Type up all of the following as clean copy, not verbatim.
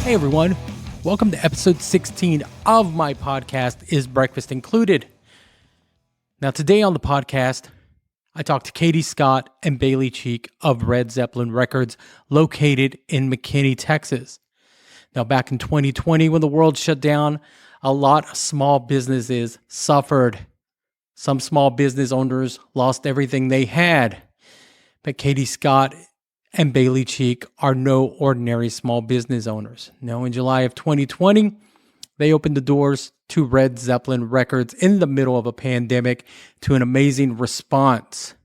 Hey everyone, welcome to episode 16 of my podcast, Is Breakfast Included? Now today on the podcast, I talked to Katie Scott and Bayleigh Cheek of Red Zeppelin Records, located in McKinney, Texas. Now back in 2020, when the world shut down, a lot of small businesses suffered. Some small business owners lost everything they had. But Katie Scott and Bayleigh Cheek are no ordinary small business owners. Now, in July of 2020, they opened the doors to Red Zeppelin Records in the middle of a pandemic to an amazing response.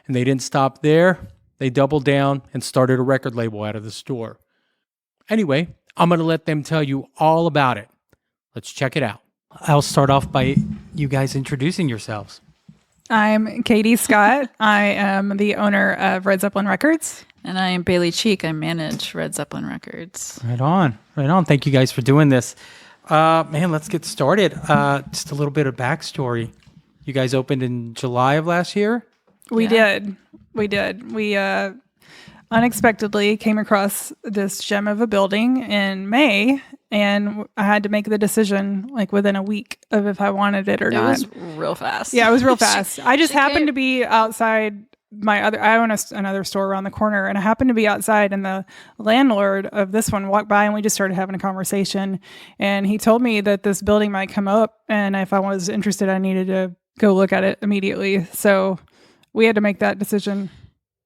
And they didn't stop there. They doubled down and started a record label out of the store. Anyway, I'm going to let them tell you all about it. Let's check it out. I'll start off by you guys introducing yourselves. I'm Katie Scott. I am the owner of Red Zeppelin Records. And I am Bayleigh Cheek. I manage Red Zeppelin Records. Right on. Thank you guys for doing this. Let's get started. Just a little bit of backstory. You guys opened in July of last year? We did. We unexpectedly came across this gem of a building in May, and I had to make the decision like within a week of if I wanted it or not. It was real fast. Yeah, it was real fast. I just happened to be outside I own another store around the corner, and I happened to be outside, and the landlord of this one walked by, and we just started having a conversation, and he told me that this building might come up, and if I was interested, I needed to go look at it immediately. So we had to make that decision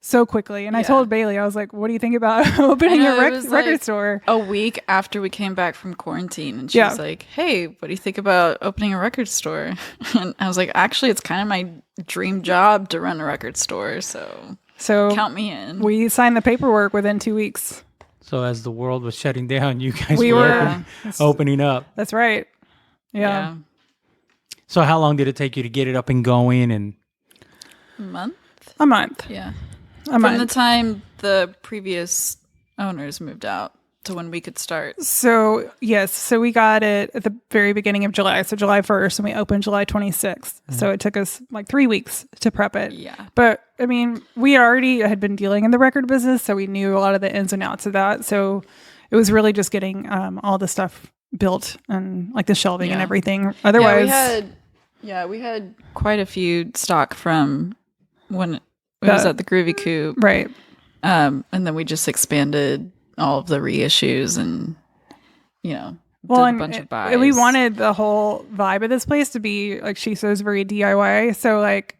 so quickly. And I told Bayleigh, I was like, what do you think about opening a record store? A week after we came back from quarantine. And she was like, hey, what do you think about opening a record store? And I was like, actually, it's kind of my dream job to run a record store. So count me in. We signed the paperwork within 2 weeks. So as the world was shutting down, you guys were opening up. That's right. Yeah. So how long did it take you to get it up and going? And A month. Yeah. From the time the previous owners moved out to when we could start. So, yes. So we got it at the very beginning of July. So July 1st, and we opened July 26th. Mm-hmm. So it took us like 3 weeks to prep it. Yeah. But, I mean, we already had been dealing in the record business, so we knew a lot of the ins and outs of that. So it was really just getting all the stuff built and like the shelving and everything. Otherwise... we had quite a few stock from when... It was at the Groovy Coop. Right. And then we just expanded all of the reissues and, did a bunch of buys. We wanted the whole vibe of this place to be, like she says, very DIY. So, like,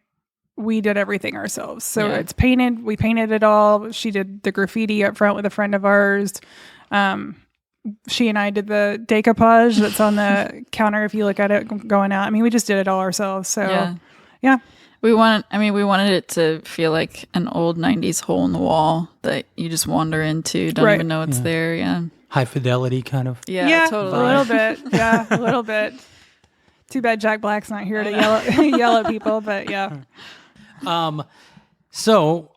we did everything ourselves. So it's painted. We painted it all. She did the graffiti up front with a friend of ours. She and I did the decoupage that's on the counter if you look at it going out. I mean, we just did it all ourselves. So, yeah. We wanted it to feel like an old 90s hole in the wall that you just wander into, don't even know it's there. Yeah. High fidelity kind of. Yeah, totally. A little bit. Yeah, a little bit. Too bad Jack Black's not here to yell at people, but yeah. So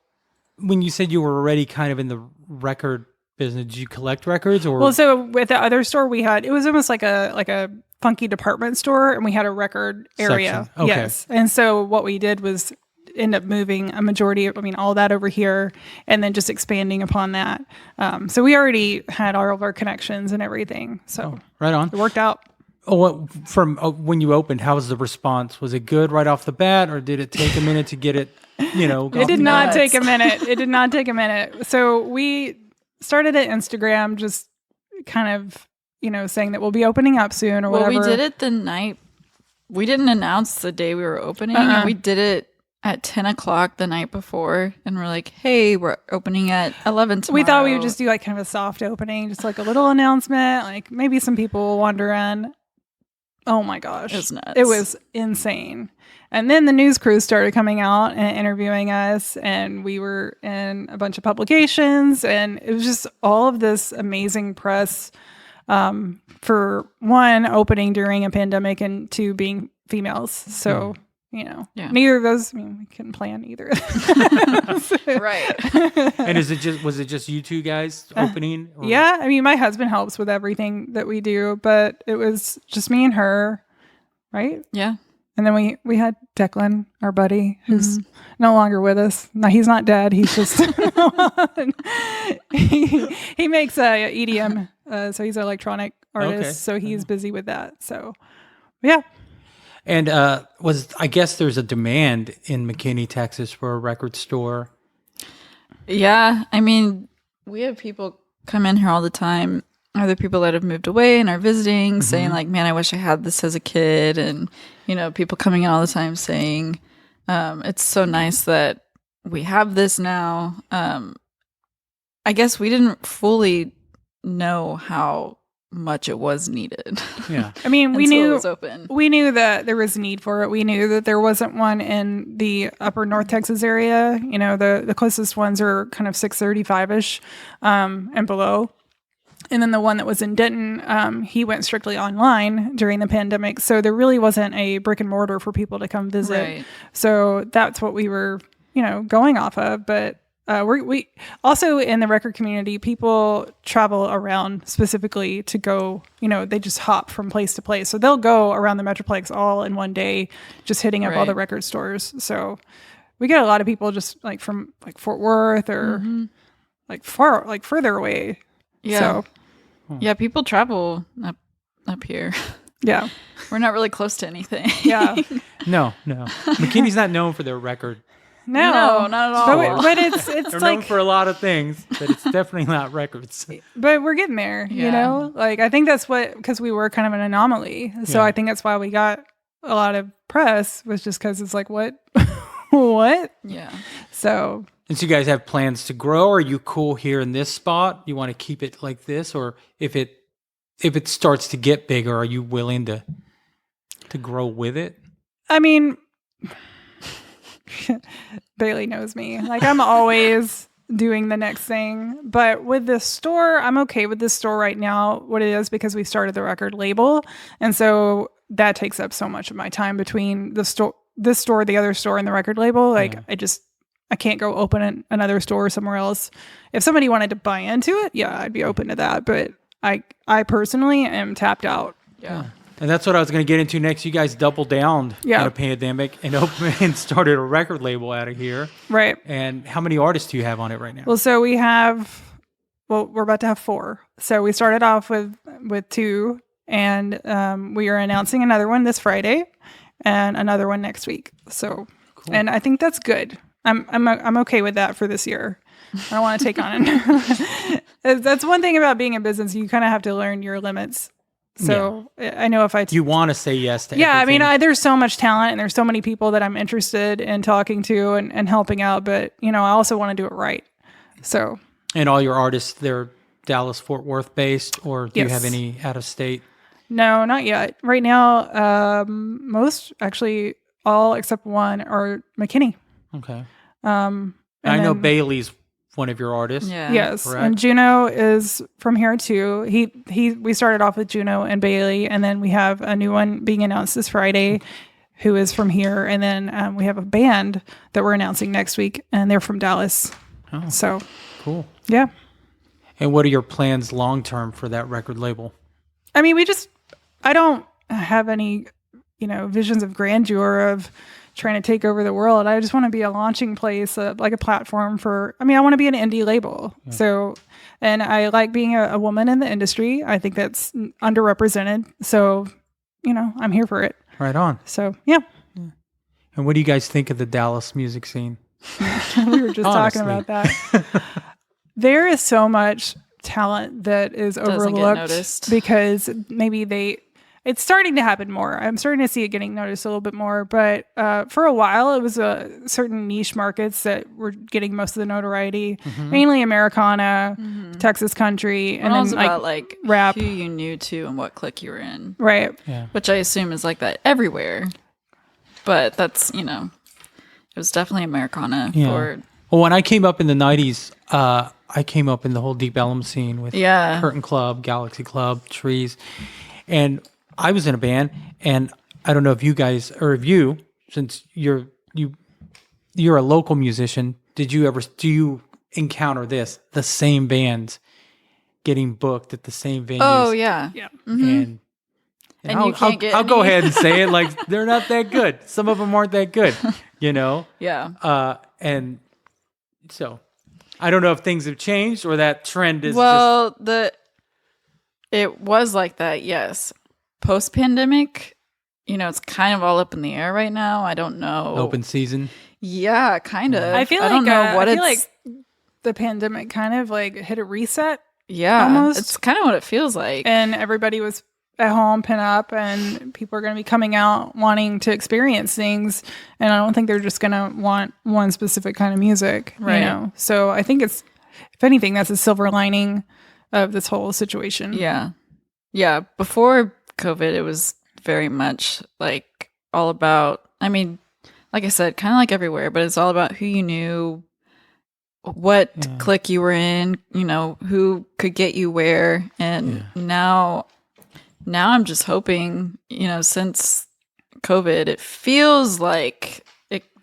when you said you were already kind of in the record business, did you collect records or? Well, so with the other store it was almost like a funky department store, and we had a record area. Okay. Yes. And so what we did was end up moving a majority of, all that over here, and then just expanding upon that. So we already had all of our connections and everything. So right on. It worked out. From when you opened, how was the response? Was it good right off the bat, or did it take a minute to get it, It did not take a minute. It did not take a minute. So we started at Instagram, just kind of, saying that we'll be opening up soon or whatever. Well, we did it the night. We didn't announce the day we were opening. And we did it at 10 o'clock the night before. And we're like, hey, we're opening at 11 tomorrow. We thought we would just do like kind of a soft opening, just like a little announcement. Like maybe some people will wander in. Oh my gosh. It was nuts. It was insane. And then the news crews started coming out and interviewing us, and we were in a bunch of publications, and it was just all of this amazing press for one, opening during a pandemic, and two, being females. So, neither of those, we couldn't plan either. Right. And was it just you two guys opening? Or? Yeah. My husband helps with everything that we do, but it was just me and her. Right. Yeah. And then we had Declan, our buddy, who's no longer with us. No, he's not dead. He's just he makes EDM So he's an electronic artist. So he's busy with that. So, yeah. And I guess there's a demand in McKinney, Texas for a record store. Yeah. I mean, we have people come in here all the time. Other people that have moved away and are visiting saying like, man, I wish I had this as a kid. And, people coming in all the time saying, it's so nice that we have this now. I guess we didn't fully know how much it was needed. Yeah. I mean, we knew it was open. We knew that there was a need for it. We knew that there wasn't one in the upper North Texas area. The closest ones are kind of 635-ish and below. And then the one that was in Denton, he went strictly online during the pandemic. So there really wasn't a brick and mortar for people to come visit. Right. So that's what we were, going off of. But we also in the record community, people travel around specifically to go, they just hop from place to place. So they'll go around the Metroplex all in one day, just hitting up all the record stores. So we get a lot of people just like from like Fort Worth or further away. Yeah. So, yeah, people travel up here. Yeah. We're not really close to anything. Yeah. No. McKinney's not known for their record. No, not at all. But it's They're like known for a lot of things, but it's definitely not records. But we're getting there, Like I think that's because we were kind of an anomaly. So I think that's why we got a lot of press, was just because it's like, what? What? Yeah. So. And so you guys have plans to grow? Are you cool here in this spot? You want to keep it like this? Or if it starts to get bigger, are you willing to grow with it? I mean, Bayleigh knows me. Like, I'm always doing the next thing. But with this store, I'm okay with this store right now, what it is, because we started the record label. And so that takes up so much of my time between this store, the other store, and the record label. Like, I can't go open another store somewhere else. If somebody wanted to buy into it, yeah, I'd be open to that. But I personally am tapped out. Yeah. And that's what I was going to get into next. You guys doubled down in a pandemic and opened and started a record label out of here. Right. And how many artists do you have on it right now? Well, so we're about to have 4. So we started off with 2, and we are announcing another one this Friday and another one next week. So, cool. And I think that's good. I'm okay with that for this year. I don't want to take on it. That's one thing about being in business. You kind of have to learn your limits. So I know if you want to say yes to everything. I mean, there's so much talent and there's so many people that I'm interested in talking to and helping out. But, I also want to do it right. So. And all your artists, they're Dallas, Fort Worth based, or do you have any out of state? No, not yet. Right now, most, actually all except one are McKinney. Okay. I know Bayleigh's one of your artists. Yeah. Yes. Correct? And Juno is from here too. We started off with Juno and Bayleigh, and then we have a new one being announced this Friday who is from here. And then we have a band that we're announcing next week, and they're from Dallas. Oh, so cool. Yeah. And what are your plans long term for that record label? I mean, I don't have any, visions of grandeur of trying to take over the world. I just want to be a launching place, like a platform I want to be an indie label. Yeah. So, and I like being a woman in the industry. I think that's underrepresented. So, I'm here for it. Right on. So, yeah. And what do you guys think of the Dallas music scene? We were just talking about that. There is so much talent that is overlooked because maybe it's starting to happen more. I'm starting to see it getting noticed a little bit more. But for a while, it was certain niche markets that were getting most of the notoriety, mainly Americana, Texas country, and then about rap. Who you knew to and what clique you were in. Right. Yeah. Which I assume is like that everywhere. But that's, it was definitely Americana. Yeah. Well, when I came up in the 90s, I came up in the whole Deep Ellum scene with Curtain Club, Galaxy Club, Trees. And I was in a band, and I don't know if you guys, or if you, since you're a local musician, do you encounter the same bands getting booked at the same venues? Oh yeah. And I'll go ahead and say it, like, they're not that good. Some of them aren't that good, Yeah. And so I don't know if things have changed or that trend is It was like that, yes. Post-pandemic, it's kind of all up in the air right now. I don't know. Open season? Yeah, kind of. I don't know what I feel like the pandemic kind of like hit a reset. Yeah, almost. It's kind of what it feels like. And everybody was at home, pin up, and people are going to be coming out wanting to experience things. And I don't think they're just going to want one specific kind of music, right? So I think it's, if anything, that's a silver lining of this whole situation. Yeah. Yeah. Before COVID, it was very much like all about, I mean, like I said, kind of like everywhere, but it's all about who you knew, what clique you were in, who could get you where. And now I'm just hoping, since COVID, it feels like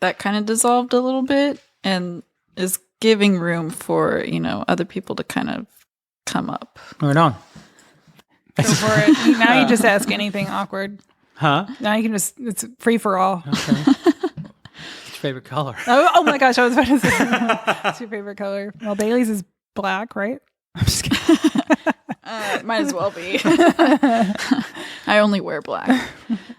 that kind of dissolved a little bit and is giving room for, other people to kind of come up. Right on. Go for it. Now you just ask anything awkward. Huh? Now you can it's free for all. Okay. What's your favorite color? Oh my gosh, I was about to say, what's your favorite color? Well, Bayleigh's is black, right? I'm just kidding. Might as well be. I only wear black.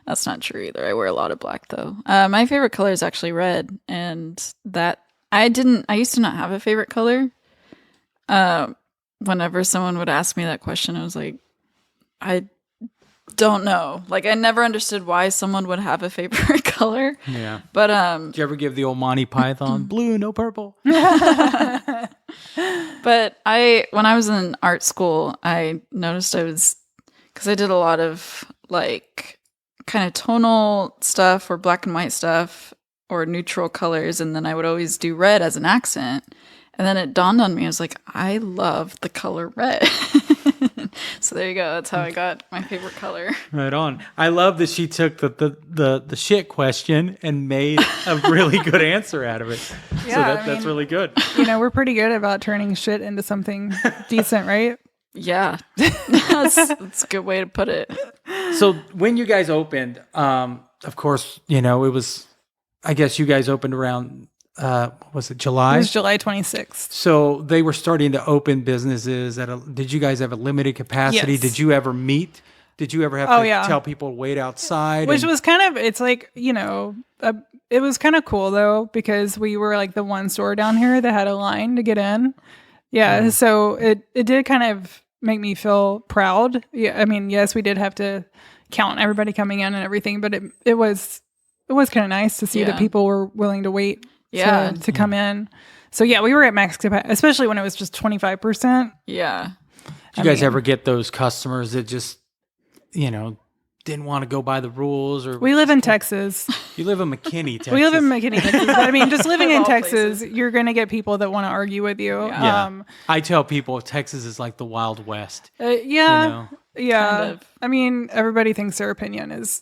That's not true either. I wear a lot of black though. My favorite color is actually red, and that I used to not have a favorite color. Whenever someone would ask me that question, I was like, I don't know. Like, I never understood why someone would have a favorite color. Yeah. But did you ever give the old Monty Python blue, no purple? But when I was in art school, I noticed because I did a lot of like kind of tonal stuff or black and white stuff or neutral colors, and then I would always do red as an accent. And then it dawned on me, I was like, I love the color red. So there you go. That's how I got my favorite color. Right on. I love that she took the shit question and made a really good answer out of it. Yeah, so that's really good. We're pretty good about turning shit into something decent, right? Yeah. That's a good way to put it. So when you guys opened, of course, it was, I guess you guys opened around, was it July? It was July 26th. So they were starting to open businesses did you guys have a limited capacity? Yes. Did you ever meet? Did you ever have to tell people to wait outside? Which was kind of, it's like, it was kind of cool though, because we were like the one store down here that had a line to get in. Yeah. So it did kind of make me feel proud. Yeah. I mean, yes, we did have to count everybody coming in and everything, but it was kind of nice to see that people were willing to wait to come in. So yeah, we were at max capacity, especially when it was just 25%. Yeah. Did you guys ever get those customers that just, didn't want to go by the rules? Or we live in Texas. You live in McKinney, Texas. We live in McKinney, Texas. But I mean, just living in Texas, places. You're going to get people that want to argue with you. Yeah. I tell people Texas is like the Wild West. Yeah. Kind of. I mean, everybody thinks their opinion is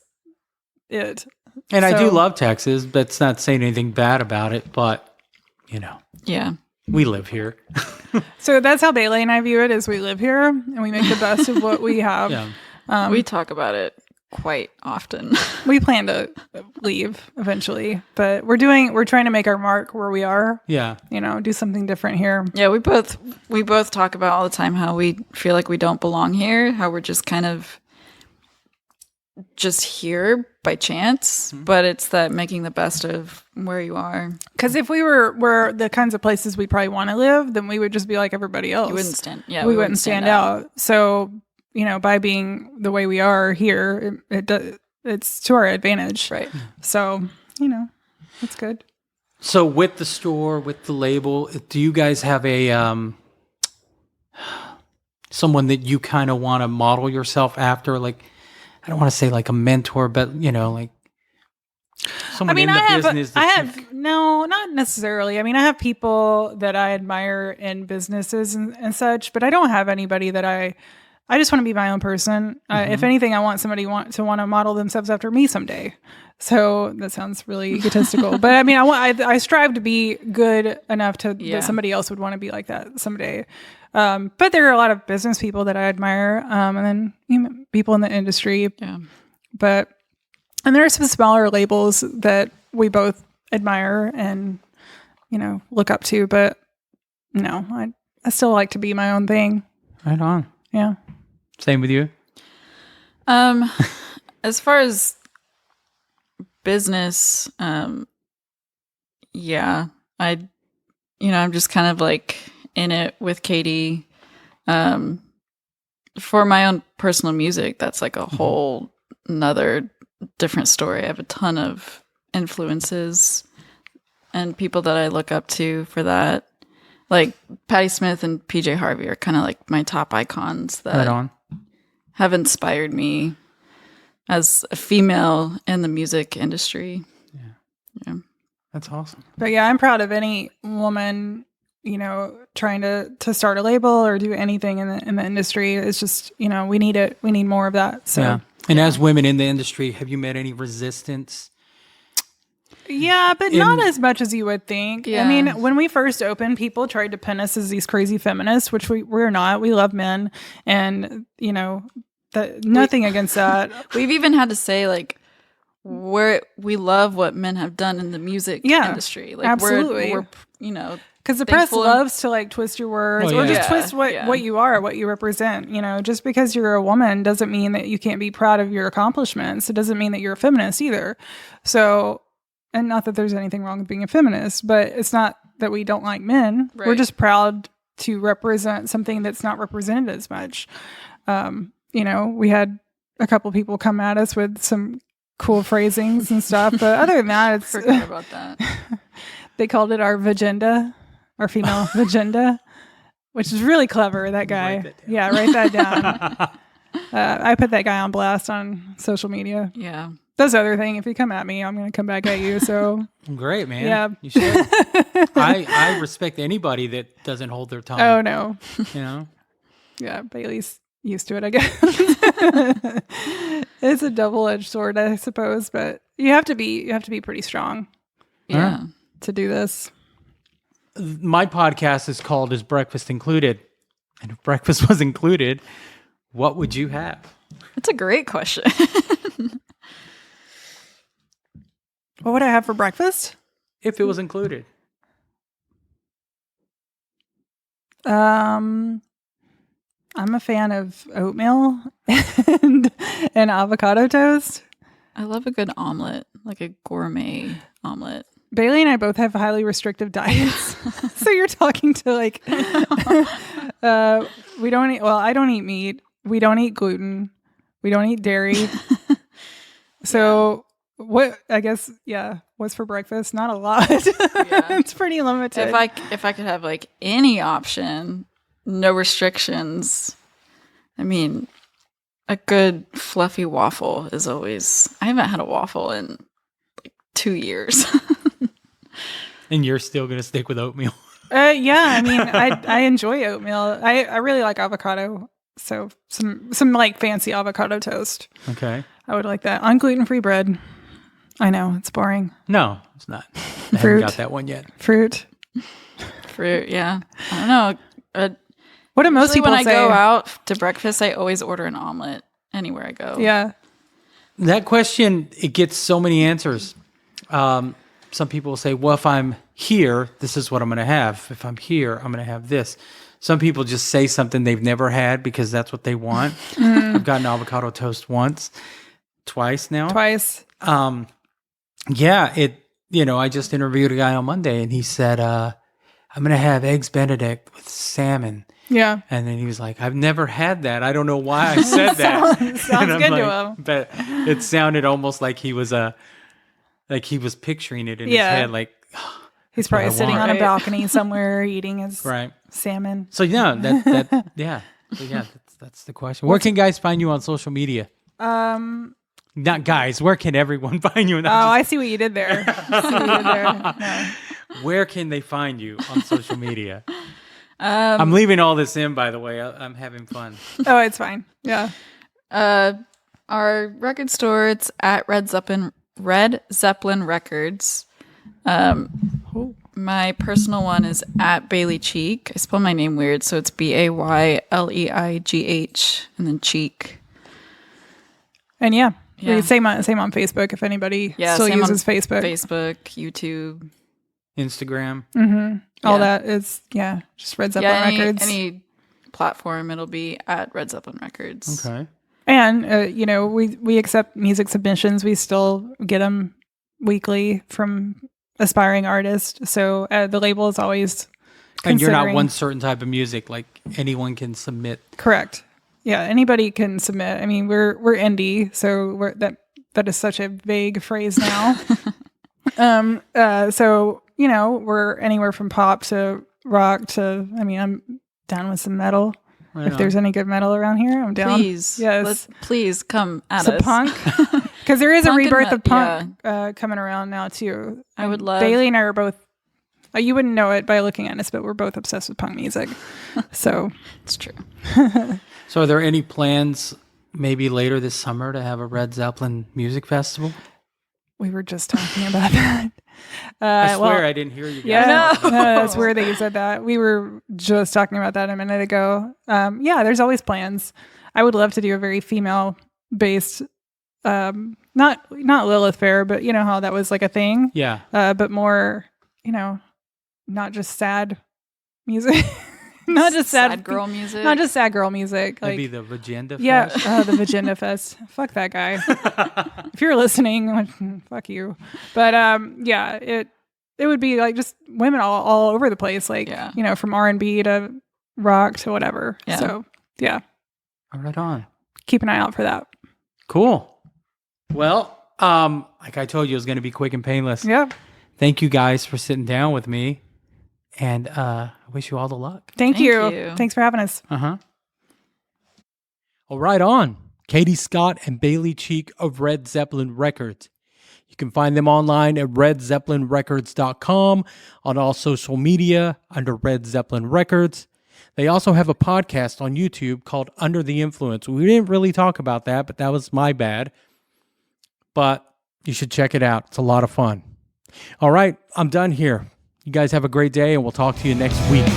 it. And I do love Texas. That's not saying anything bad about it, but, Yeah. We live here. So that's how Bayleigh and I view it, is we live here and we make the best of what we have. Yeah. We talk about it quite often. We plan to leave eventually, but we're trying to make our mark where we are. Yeah. Do something different here. Yeah, we both talk about all the time how we feel like we don't belong here, how we're just kind of just here by chance, but it's that making the best of where you are. Because if we were the kinds of places we probably want to live, then we would just be like everybody else. You wouldn't stand. Yeah, we wouldn't stand out. So by being the way we are here, it's to our advantage, right? So it's good. So with the store, with the label, do you guys have a someone that you kind of want to model yourself after, like? I don't want to say like a mentor, but like someone in the business. No, not necessarily. I mean, I have people that I admire in businesses and such, but I don't have anybody that I just want to be my own person. If anything, I want somebody to want to model themselves after me someday. So that sounds really egotistical, but I mean, I strive to be good enough that somebody else would want to be like that someday. But there are a lot of business people that I admire, and then people in the industry. Yeah. And there are some smaller labels that we both admire and look up to. But no, I still like to be my own thing. Right on. Yeah. Same with you? As far as business, yeah, I'm just kind of like in it with Katie. For my own personal music, that's like a whole another different story. I have a ton of influences and people that I look up to for that. Like Patti Smith and PJ Harvey are kind of like my top icons that have inspired me as a female in the music industry. Yeah. That's awesome. But yeah, I'm proud of any woman, trying to start a label or do anything in the industry. It's just, we need it. We need more of that. So, yeah. And as women in the industry, have you met any resistance? Yeah, but not as much as you would think. Yeah. I mean, when we first opened, people tried to pin us as these crazy feminists, which we're not. We love men, and nothing against that. We've even had to say like we love what men have done in the music industry. Like absolutely. We're because the press loves to like twist your words or just twist what you are, what you represent. Just because you're a woman doesn't mean that you can't be proud of your accomplishments. It doesn't mean that you're a feminist either. So. And not that there's anything wrong with being a feminist, but it's not that we don't like men. Right. We're just proud to represent something that's not represented as much. We had a couple people come at us with some cool phrasings and stuff, but other than that, it's forgot about that. They called it our vagenda, our female vagenda, which is really clever. That guy, write that down. I put that guy on blast on social media. Yeah. That's the other thing. If you come at me, I'm going to come back at you. So great, man. Yeah, you should. I respect anybody that doesn't hold their tongue. Oh no. Yeah, Bayleigh's used to it, I guess. It's a double-edged sword, I suppose, but you have to be pretty strong. Yeah, to do this. My podcast is called "Is Breakfast Included?" And if breakfast was included, what would you have? That's a great question. What would I have for breakfast? If it was included. I'm a fan of oatmeal and avocado toast. I love a good omelet, like a gourmet omelet. Bayleigh and I both have highly restrictive diets. So you're talking to like, we don't eat, I don't eat meat. We don't eat gluten. We don't eat dairy. So what, I guess, what's for breakfast? Not a lot. It's pretty limited. If I could have like any option, no restrictions, I mean, a good fluffy waffle is always, I haven't had a waffle in like 2 years. And you're still going to stick with oatmeal? I mean, I enjoy oatmeal. I really like avocado. So some like fancy avocado toast. Okay. I would like that on gluten-free bread. I know it's boring. No, it's not. I haven't got that one yet. Fruit, yeah. I don't know. What do most people when say? I go out to breakfast, I always order an omelet anywhere I go. Yeah. That question, it gets so many answers. Some people will say, well, if I'm here, this is what I'm going to have. If I'm here, I'm going to have this. Some people just say something they've never had because that's what they want. I've gotten avocado toast twice now. Twice. I just interviewed a guy on Monday and he said, I'm going to have eggs Benedict with salmon. Yeah. And then he was like, I've never had that. I don't know why I said that. Sounds good to him. But it sounded almost like he was picturing it in his head. Like, he's probably sitting on a balcony somewhere eating his salmon. So that's the question. Where can guys find you on social media? Not guys. Where can everyone find you? I see what you did there. No. Where can they find you on social media? I'm leaving all this in, by the way. I'm having fun. Oh, it's fine. Yeah. Our record store, it's at Red Zeppelin Records. My personal one is at Bayleigh Cheek. I spell my name weird, so it's Bayleigh and then Cheek. And same on Facebook if anybody still uses Facebook. Facebook, YouTube, Instagram. Mm-hmm. All that is just Red Zeppelin Records. Any platform, it'll be at Red Zeppelin Records. Okay. And, you know, we accept music submissions. We still get them weekly from aspiring artists. So the label is always And you're not one certain type of music, like anyone can submit. Correct. Yeah, anybody can submit. I mean, we're indie, so that is such a vague phrase now. So, you know, we're anywhere from pop to rock to, I mean, I'm down with some metal. Right if there's any good metal around here, I'm down. Please. Yes. Please come at us. Punk. Because there is a rebirth of punk coming around now, too. I would love. Bayleigh and I are both, you wouldn't know it by looking at us, but we're both obsessed with punk music. So it's true. So are there any plans maybe later this summer to have a Red Zeppelin music festival? We were just talking about that. I swear I didn't hear you guys. Yeah, no, that's weird that you said that. We were just talking about that a minute ago. Yeah, there's always plans. I would love to do a very female-based, not Lilith Fair, but you know how that was like a thing. Yeah. But more, you know, not just sad music. Not just sad girl music. Not just sad girl music. Like, maybe the Vagenda Fest. Yeah, the Vagenda Fest. Fuck that guy. If you're listening, fuck you. But yeah, it would be like just women all over the place, like you know, from R&B to rock to whatever. Yeah. So yeah. All right on. Keep an eye out for that. Cool. Well, like I told you, it was going to be quick and painless. Yep. Thank you guys for sitting down with me. And I wish you all the luck. Thank you. Thanks for having us. Well, right on. Katie Scott and Bayleigh Cheek of Red Zeppelin Records. You can find them online at redzeppelinrecords.com, on all social media under Red Zeppelin Records. They also have a podcast on YouTube called Under the Influence. We didn't really talk about that, but that was my bad. But you should check it out. It's a lot of fun. All right, I'm done here. You guys have a great day, and we'll talk to you next week.